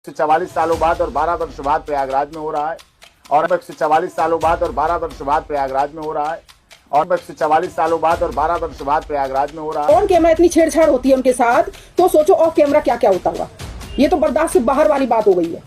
से 44 सालों बाद और 12 वर्ष बाद प्रयागराज में हो रहा है और अब से 44 सालों बाद और 12 वर्ष बाद प्रयागराज में हो रहा है और अब से 44 सालों बाद और 12 वर्ष बाद प्रयागराज में हो रहा है। ऑन कैमरा इतनी छेड़छाड़ होती है उनके साथ, तो सोचो ऑफ कैमरा क्या क्या होता होगा। ये तो बर्दाश्त से बाहर वाली बात हो गई है।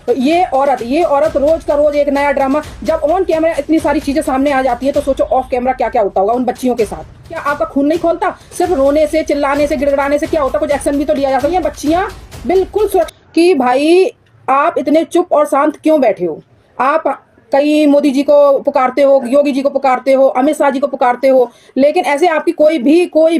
तो ये औरत रोज का रोज एक नया ड्रामा। जब ऑन कैमरा इतनी सारी चीजें सामने आ जाती है तो सोचो ऑफ कैमरा क्या क्या होता होगा उन बच्चियों के साथ। क्या आपका खून नहीं खोलता? सिर्फ रोने से, चिल्लाने से, गिड़गिड़ाने से क्या होता? कुछ एक्शन भी तो लिया जा सकता है। बच्चियां बिल्कुल सुरक्षित कि भाई आप इतने चुप और शांत क्यों बैठे हो? आप कई मोदी जी को पुकारते हो, योगी जी को पुकारते हो, अमित शाह जी को पुकारते हो, लेकिन ऐसे आपकी कोई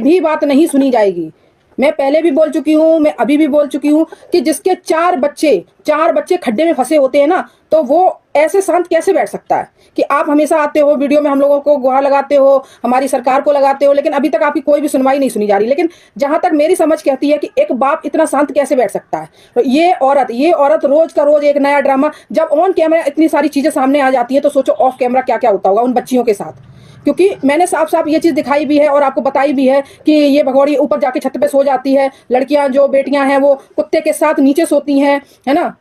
भी बात नहीं सुनी जाएगी। मैं पहले भी बोल चुकी हूँ, मैं अभी भी बोल चुकी हूँ कि जिसके चार बच्चे खड्डे में फंसे होते हैं ना, तो वो ऐसे शांत कैसे बैठ सकता है? कि आप हमेशा आते हो वीडियो में, हम लोगों को गुहार लगाते हो, हमारी सरकार को लगाते हो, लेकिन अभी तक आपकी कोई भी सुनवाई नहीं सुनी जा रही। लेकिन जहां तक मेरी समझ कहती है कि एक बाप इतना शांत कैसे बैठ सकता है? तो ये औरत रोज का रोज एक नया ड्रामा। जब ऑन कैमरा इतनी सारी चीजें सामने आ जाती है तो सोचो ऑफ कैमरा क्या क्या होता होगा उन बच्चियों के साथ। क्योंकि मैंने साफ साफ ये चीज दिखाई भी है और आपको बताई भी है कि ये भगौड़ी ऊपर जाके छत पे सो जाती है। लड़कियां जो बेटियां हैं वो कुत्ते के साथ नीचे सोती हैं, है ना,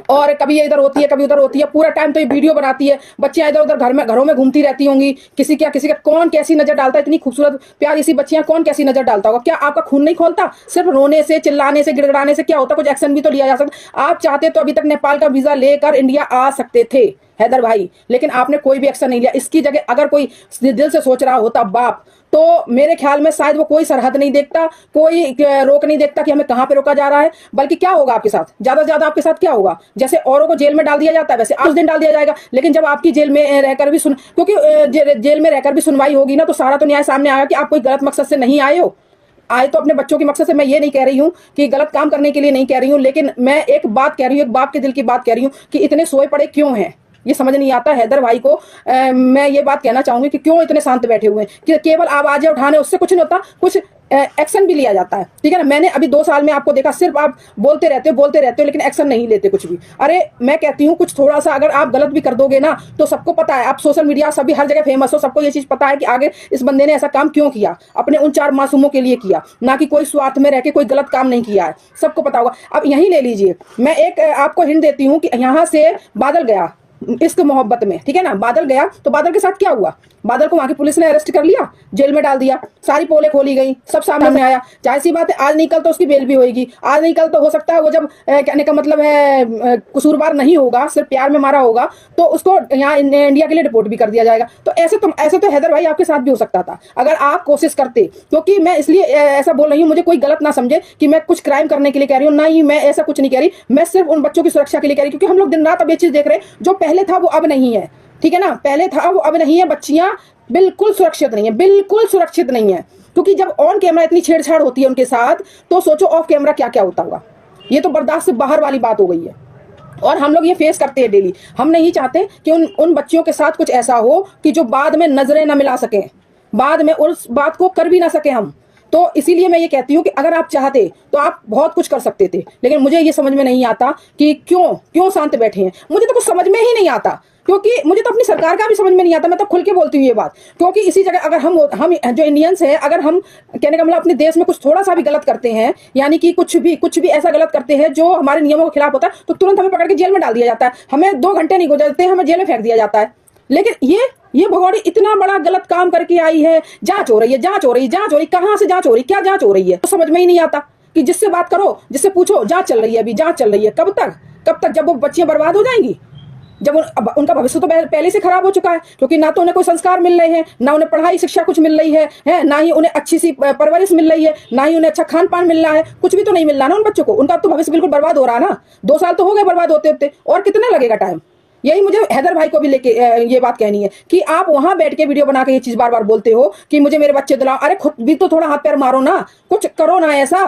और कभी ये इधर होती है, कभी उधर होती है। पूरा टाइम तो ये वीडियो बनाती है। बच्चियां इधर उधर घरों में घूमती रहती होंगी। किसी का कौन कैसी नजर डालता है? इतनी खूबसूरत प्यारी सी बच्चियां कौन कैसी नजर डालता होगा? क्या आपका खून नहीं खोलता? सिर्फ रोने से, चिल्लाने से, गिड़गिड़ाने से क्या होता? कुछ एक्शन भी तो लिया जा सकता। आप चाहते तो अभी तक नेपाल का वीजा लेकर इंडिया आ सकते थे हैदर भाई, लेकिन आपने कोई भी एक्शन नहीं लिया। इसकी जगह अगर कोई दिल से सोच रहा होता बाप, तो मेरे ख्याल में शायद वो कोई सरहद नहीं देखता, कोई रोक नहीं देखता कि हमें कहां पे रोका जा रहा है। बल्कि क्या होगा आपके साथ? ज्यादा से ज्यादा आपके साथ क्या होगा? जैसे औरों को जेल में डाल दिया जाता है वैसे कुछ दिन डाल दिया जाएगा। लेकिन जब आपकी जेल में रहकर भी क्योंकि जेल में रहकर भी सुनवाई होगी ना, तो सारा तो न्याय सामने आएगा कि आप कोई गलत मकसद से नहीं आए हो। आए तो अपने बच्चों के मकसद से। मैं ये नहीं कह रही हूँ कि गलत काम करने के लिए नहीं कह रही हूँ, लेकिन मैं एक बात कह रही हूँ, एक बाप के दिल की बात कह रही हूँ कि इतने सोए पड़े क्यों हैं? ये समझ नहीं आता हैदर भाई को। मैं ये बात कहना चाहूंगी कि क्यों इतने शांत बैठे हुए हैं? कि केवल आवाजें उठाने उससे कुछ नहीं होता, कुछ एक्शन भी लिया जाता है। ठीक है ना? मैंने अभी 2 साल में आपको देखा, सिर्फ आप बोलते रहते हो लेकिन एक्शन नहीं लेते कुछ भी। अरे मैं कहती हूँ कुछ थोड़ा सा अगर आप गलत भी कर दोगे ना, तो सबको पता है, आप सोशल मीडिया सभी हर जगह फेमस हो, सबको ये चीज पता है कि आगे इस बंदे ने ऐसा काम क्यों किया, अपने उन 4 मासूमों के लिए किया, ना कि कोई स्वार्थ में रह के कोई गलत काम नहीं किया है। सबको पता होगा। अब यही ले लीजिए, मैं एक आपको हिंट देती हूँ कि यहाँ से बादल गया इश्क मोहब्बत में, ठीक है ना, बादल गया तो बादल के साथ क्या हुआ? बादल को वहां की पुलिस ने अरेस्ट कर लिया, जेल में डाल दिया, सारी पोलें खोली गई, सब सामने आया। जाहिर सी बात है आज नहीं कल तो उसकी बेल भी होगी। आज नहीं कल तो हो सकता है वो जब कहने का मतलब है कसूरवार नहीं होगा, सिर्फ प्यार में मारा होगा, तो उसको यहाँ इंडिया के लिए रिपोर्ट भी कर दिया जाएगा। तो ऐसे तो हैदर भाई आपके साथ भी हो सकता था अगर आप कोशिश करते। क्योंकि मैं इसलिए ऐसा बोल रही हूँ, मुझे कोई गलत ना समझे कि मैं कुछ क्राइम करने के लिए कह रही हूँ, ना ही मैं ऐसा कुछ नहीं कह रही। मैं सिर्फ उन बच्चों की सुरक्षा के लिए कह रही हूँ, क्योंकि हम लोग दिन रात अब ये चीज देख रहे हैं, जो पहले था वो अब नहीं है। ठीक है ना? पहले था वो अब नहीं है। बच्चियां बिल्कुल सुरक्षित नहीं है, बिल्कुल सुरक्षित नहीं है। क्योंकि जब ऑन कैमरा इतनी छेड़छाड़ होती है उनके साथ, तो सोचो ऑफ कैमरा क्या क्या होता होगा। ये तो बर्दाश्त से बाहर वाली बात हो गई है और हम लोग ये फेस करते हैं डेली। हम नहीं चाहते कि उन बच्चियों के साथ कुछ ऐसा हो कि जो बाद में नजरें ना मिला सके, बाद में उस बात को कर भी ना सके हम। तो इसीलिए मैं ये कहती हूँ कि अगर आप चाहते तो आप बहुत कुछ कर सकते थे, लेकिन मुझे ये समझ में नहीं आता कि क्यों शांत बैठे हैं। मुझे तो कुछ समझ में ही नहीं आता, क्योंकि मुझे तो अपनी सरकार का भी समझ में नहीं आता। मैं तो खुल के बोलती हूँ ये बात, क्योंकि इसी जगह अगर हम जो इंडियंस हैं, अगर हम कहने का मतलब अपने देश में कुछ थोड़ा सा भी गलत करते हैं, यानी कि कुछ भी ऐसा गलत करते हैं जो हमारे नियमों के खिलाफ होता है, तो तुरंत हमें पकड़ के जेल में डाल दिया जाता है। हमें 2 घंटे नहीं गुजरते, हमें जेल में फेंक दिया जाता है। लेकिन ये भगौड़ी इतना बड़ा गलत काम करके आई है। जांच हो रही है, कहां से जांच हो रही, क्या जांच हो रही है, तो समझ में ही नहीं आता। कि जिससे बात करो, जिससे पूछो, जांच चल रही है, अभी जांच चल रही है। कब तक? जब वो बच्चियां बर्बाद हो जाएंगी, जब उनका भविष्य तो पहले से खराब हो चुका है। क्योंकि ना तो उन्हें कोई संस्कार मिल रहे हैं, ना उन्हें पढ़ाई शिक्षा कुछ मिल रही है, ना ही उन्हें अच्छी सी परवरिश मिल रही है, ना ही उन्हें अच्छा खान पान मिल रहा है। कुछ भी तो नहीं मिल रहा ना उन बच्चों को। उनका तो भविष्य बिल्कुल बर्बाद हो रहा है ना। 2 साल तो हो गए बर्बाद होते, और कितना लगेगा टाइम? यही मुझे हैदर भाई को भी लेके ये बात कहनी है कि आप वहां बैठ के वीडियो बना के ये चीज बार बार बोलते हो कि मुझे मेरे बच्चे दिलाओ। अरे खुद भी तो थोड़ा हाथ पैर मारो ना, कुछ करो ना ऐसा।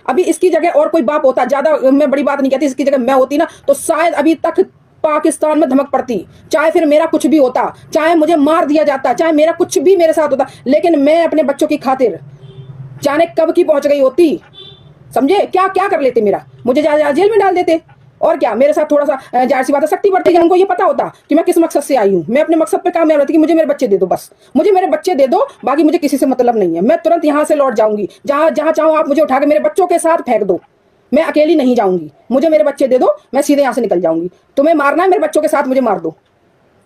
अभी इसकी जगह और कोई बाप होता, ज्यादा मैं बड़ी बात नहीं कहती, इसकी जगह मैं होती ना, तो शायद अभी तक पाकिस्तान में धमक पड़ती, चाहे फिर मेरा कुछ भी होता, चाहे मुझे मार दिया जाता, चाहे मेरा कुछ भी मेरे साथ होता, लेकिन मैं अपने बच्चों की खातिर जाने कब की पहुंच गई होती। समझे? क्या क्या कर लेते मेरा? मुझे जेल में डाल देते। और क्या, मेरे साथ थोड़ा सा जाहिर सी बात है सख्ती बढ़ती है। उनको ये पता होता कि मैं किस मकसद से आई हूँ। मैं अपने मकसद पे कामयाब रहती कि मुझे मेरे बच्चे दे दो, बस मुझे मेरे बच्चे दे दो, बाकी मुझे किसी से मतलब नहीं है। मैं तुरंत यहाँ से लौट जाऊंगी, जहां चाहूँ आप मुझे उठा के मेरे बच्चों के साथ फेंक दो। मैं अकेली नहीं जाऊंगी, मुझे मेरे बच्चे दे दो, मैं सीधे यहाँ से निकल जाऊंगी। तुम्हें मारना है मेरे बच्चों के साथ, मुझे मार दो।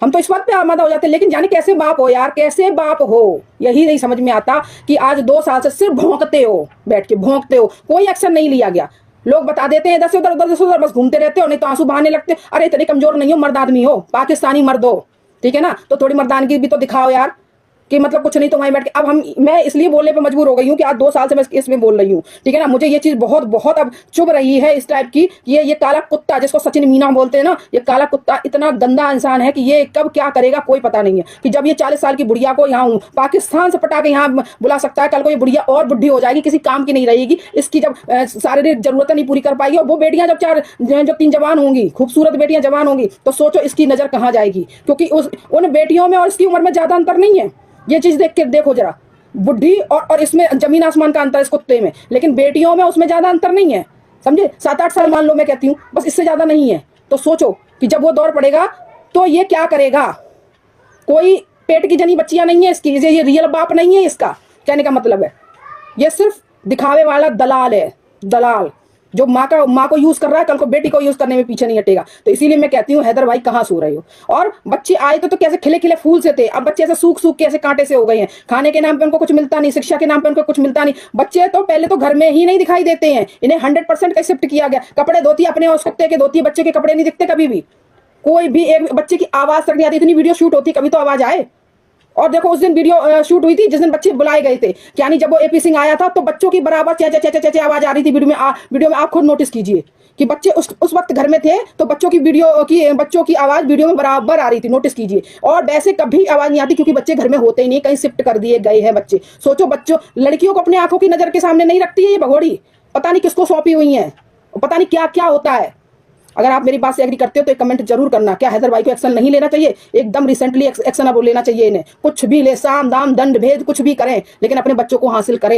हम तो इस बात पे आमादा हो जाते हैं, लेकिन जाने कैसे बाप हो यार, कैसे बाप हो, यही नहीं समझ में आता कि आज 2 साल से सिर्फ भौंकते हो, बैठ के भौंकते हो, कोई एक्शन नहीं लिया गया। लोग बता देते हैं इधर से उधर, उधर से उधर, बस घूमते रहते हो, नहीं तो आंसू बहाने लगते। अरे इतने कमजोर नहीं हो, मर्द आदमी हो, पाकिस्तानी मर्द हो, ठीक है ना, तो थोड़ी मर्दानगी भी तो दिखाओ यार, कि मतलब कुछ नहीं तो वहीं बैठ के। अब मैं इसलिए बोलने पे मजबूर हो गई हूँ कि आज 2 साल से मैं इसमें बोल रही हूँ, ठीक है ना। मुझे ये चीज बहुत बहुत अब चुभ रही है इस टाइप की, ये काला कुत्ता जिसको सचिन मीना बोलते हैं ना, ये काला कुत्ता इतना गंदा इंसान है कि ये कब क्या करेगा कोई पता नहीं है। कि जब ये 40 साल की बुढ़िया को यहाँ पाकिस्तान से पटा के यहाँ बुला सकता है, कल को ये बुढ़िया और बुढ़ी हो जाएगी, किसी काम की नहीं रहेगी, इसकी जब शारीरिक जरूरतें नहीं पूरी कर पाएगी, और वो बेटियां जब जो 3 जवान होंगी, खूबसूरत बेटियां जवान होंगी, तो सोचो इसकी नजर कहाँ जाएगी। क्योंकि उन बेटियों में और इसकी उम्र में ज्यादा अंतर नहीं है। ये चीज देख के देखो जरा, बुढ़ी और इसमें जमीन आसमान का अंतर इस कुत्ते में, लेकिन बेटियों में उसमें ज्यादा अंतर नहीं है, समझे। 7-8 साल मान लो, मैं कहती हूँ, बस इससे ज्यादा नहीं है। तो सोचो कि जब वो दौड़ पड़ेगा तो ये क्या करेगा। कोई पेट की जनी बच्चियां नहीं है इसकी, ये रियल बाप नहीं है इसका, कहने का मतलब है। ये सिर्फ दिखावे वाला दलाल है, दलाल जो माँ को यूज कर रहा है, कल को बेटी को यूज करने में पीछे नहीं हटेगा। तो इसीलिए मैं कहती हूँ, हैदर भाई कहाँ सो रहे हो। और बच्चे आए तो कैसे खिले खिले फूल से थे, अब बच्चे ऐसे सूख सूख के ऐसे कांटे से हो गए हैं। खाने के नाम पे उनको कुछ मिलता नहीं, शिक्षा के नाम पे उनको कुछ मिलता नहीं। बच्चे तो पहले तो घर में ही नहीं दिखाई देते हैं, इन्हें 100% का शिफ्ट किया गया। कपड़े धोती अपने उस कुत्ते के धोती, बच्चे के कपड़े नहीं दिखते कभी भी। कोई भी एक बच्चे की आवाज तक नहीं आती, इतनी वीडियो शूट होती, कभी तो आवाज आए। और देखो उस दिन वीडियो शूट हुई थी जिस दिन बच्चे बुलाए गए थे, यानी जब वो एपी सिंह आया था तो बच्चों की बराबर चे चे चे चे आवाज आ रही थी वीडियो में आप खुद नोटिस कीजिए कि बच्चे उस वक्त घर में थे तो बच्चों की आवाज वीडियो में बराबर आ रही थी, नोटिस कीजिए। और वैसे कभी आवाज नहीं आती क्योंकि बच्चे घर में होते ही नहीं, कहीं शिफ्ट कर दिए गए हैं बच्चे। सोचो बच्चों, लड़कियों को अपने आंखों की नजर के सामने नहीं रखती है ये भगोड़ी, पता नहीं किसको सौंपी हुई है, पता नहीं क्या क्या होता है। अगर आप मेरी बात से एग्री करते हो तो एक कमेंट जरूर करना, क्या हैदर भाई को एक्शन नहीं लेना चाहिए। एकदम रिसेंटली एक्शन अब लेना चाहिए इन्हें, कुछ भी ले, साम दाम दंड भेद कुछ भी करें, लेकिन अपने बच्चों को हासिल करें।